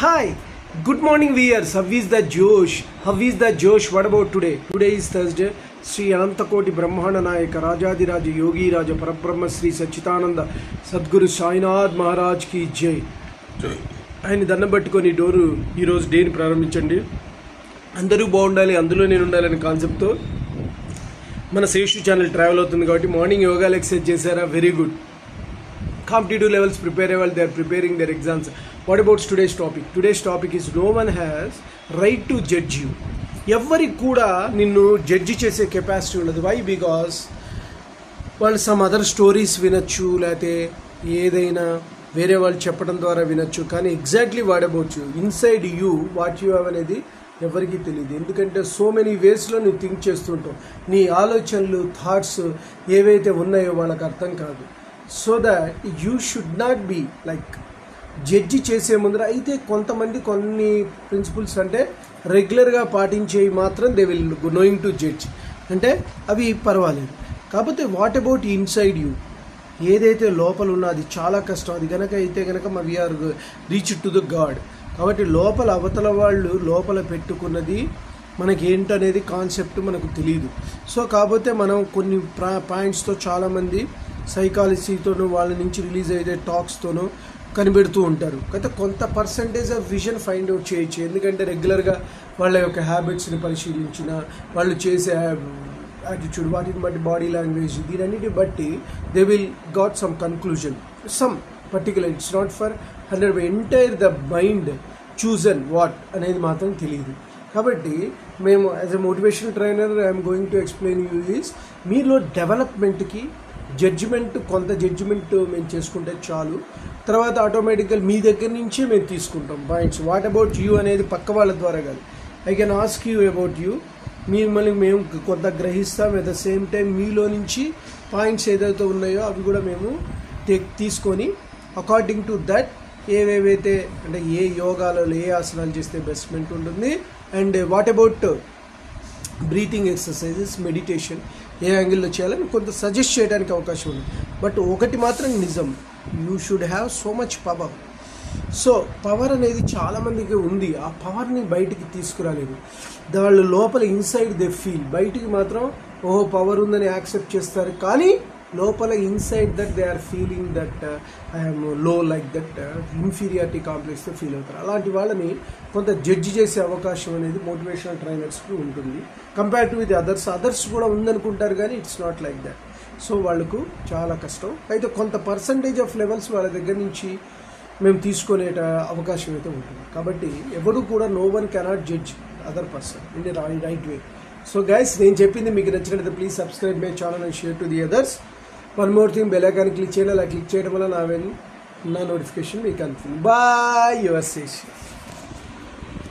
Hi, good morning viewers. How is the Josh? How is the Josh? What about today? Today is Thursday. Sri Anantakoti Brahmana Nayaka Rajadi Raja Yogi Raja Parabrahma Sri Sachitananda Sadguru Sainath Maharaj ki Jai. ఆయన దండం పట్టుకొని door ఈరోజు డేని ప్రారంభించండి. అందరూ బాగుండాలి, అందులో నేను ఉండాలనే కాన్సెప్ట్తో మన శేషు ఛానల్ ట్రావెల్ అవుతుంది కాబట్టి మార్నింగ్ యోగాలు ఎక్సర్సైజ్ చేశారా? Very good. Competitive levels prepare అయ్యే వాళ్ళు they are preparing their exams. What about today's topic? Today's topic is no one has right to judge you. ఎవరికి కూడా నిన్ను జడ్జి చేసే కెపాసిటీ ఉండదు. వై? బికాస్ వాళ్ళు సమ్ అదర్ స్టోరీస్ వినొచ్చు, లేకపోతే ఏదైనా వేరే వాళ్ళు చెప్పడం ద్వారా వినొచ్చు, కానీ exactly what about you, inside you what you have అనేది ఎవరికీ తెలియదు. ఎందుకంటే సో మెనీ వేస్లో నువ్వు థింక్ చేస్తుంటావు. నీ ఆలోచనలు, థాట్స్ ఏవైతే ఉన్నాయో వాళ్ళకి అర్థం కాదు. So that you should not be like judge చేసే ముందర. అయితే కొంతమంది కొన్ని ప్రిన్సిపల్స్ అంటే రెగ్యులర్గా పాటించేవి మాత్రం they will knowing to judge, అంటే అవి పర్వాలేదు. కాకపోతే వాట్ అబౌట్ ఇన్సైడ్ యూ, ఏదైతే లోపల ఉన్నా అది చాలా కష్టం. అది కనుక అయితే కనుక we are reach to the god. కాబట్టి లోపల అవతల వాళ్ళు లోపల పెట్టుకున్నది మనకి ఏంటనేది కాన్సెప్ట్ మనకు తెలియదు. సో కాకపోతే మనం కొన్ని పాయింట్స్తో చాలామంది సైకాలజీతోనూ వాళ్ళ నుంచి రిలీజ్ అయ్యే టాక్స్తోనూ కనిపెడుతూ ఉంటారు. అయితే కొంత percentage of vision find out చేయొచ్చు. ఎందుకంటే రెగ్యులర్గా వాళ్ళ యొక్క హ్యాబిట్స్ని పరిశీలించిన, వాళ్ళు చేసే యాటిట్యూడ్, వాటిని బట్టి బాడీ లాంగ్వేజ్, దీనన్నిటిని బట్టి they will got some conclusion, some particular. It's not for 100 entire the mind chosen what అనేది మాత్రం తెలియదు. కాబట్టి మేము as a motivational trainer I'm going to explain you is, మీలో డెవలప్మెంట్కి జడ్జిమెంట్, కొంత జడ్జిమెంట్ మేము చేసుకుంటే చాలు. తర్వాత ఆటోమేటిక్గా మీ దగ్గర నుంచే మేము తీసుకుంటాం పాయింట్స్. వాట్ అబౌట్ యూ అనేది పక్క వాళ్ళ ద్వారా కాదు. I can ask you about you, మిమ్మల్ని మేము కొంత గ్రహిస్తాం. అట్ ద సేమ్ టైం మీలో నుంచి పాయింట్స్ ఏదైతే ఉన్నాయో అవి కూడా మేము తీసుకొని అకార్డింగ్ టు దట్ ఏవేవైతే అంటే ఏ యోగాలలో ఏ ఆసనాలు చేస్తే బెస్ట్మెంట్ ఉంటుంది, and what about breathing exercises, meditation ఏ యాంగిల్లో చేయాలని కొంత సజెస్ట్ చేయడానికి అవకాశం ఉంది. బట్ ఒకటి మాత్రం నిజం, you should have so much power. So power అనేది చాలామందికి ఉంది, ఆ పవర్ని బయటికి తీసుకురాలేదు. వాళ్ళు లోపల ఇన్సైడ్ దే ఫీల్, బయటికి మాత్రం ఓహో పవర్ ఉందని యాక్సెప్ట్ చేస్తారు, కానీ లోపల inside that they are feeling that I'm low, like that inferiority కాంప్లెక్స్తో ఫీల్ అవుతారు. అలాంటి వాళ్ళని కొంత జడ్జి చేసే అవకాశం అనేది మోటివేషనల్ ట్రైనర్స్కి ఉంటుంది కంపేర్ టు విత్ అదర్స్ కూడా ఉందనుకుంటారు, కానీ it's not like that. So వాళ్ళకు చాలా కష్టం. అయితే కొంత పర్సంటేజ్ ఆఫ్ లెవెల్స్ వాళ్ళ దగ్గర నుంచి మేము తీసుకునే అవకాశం అయితే ఉంటుంది. కాబట్టి ఎవడు కూడా no one cannot judge other person in the right way. So guys, నేను చెప్పింది మీకు నచ్చినట్లయితే please subscribe my channel and share to the others. One more thing, bell icon click చేయండి. అలా క్లిక్ చేయడం వల్ల నా నోటిఫికేషన్ మీకు అందుతుంది. Bye, your Sesh.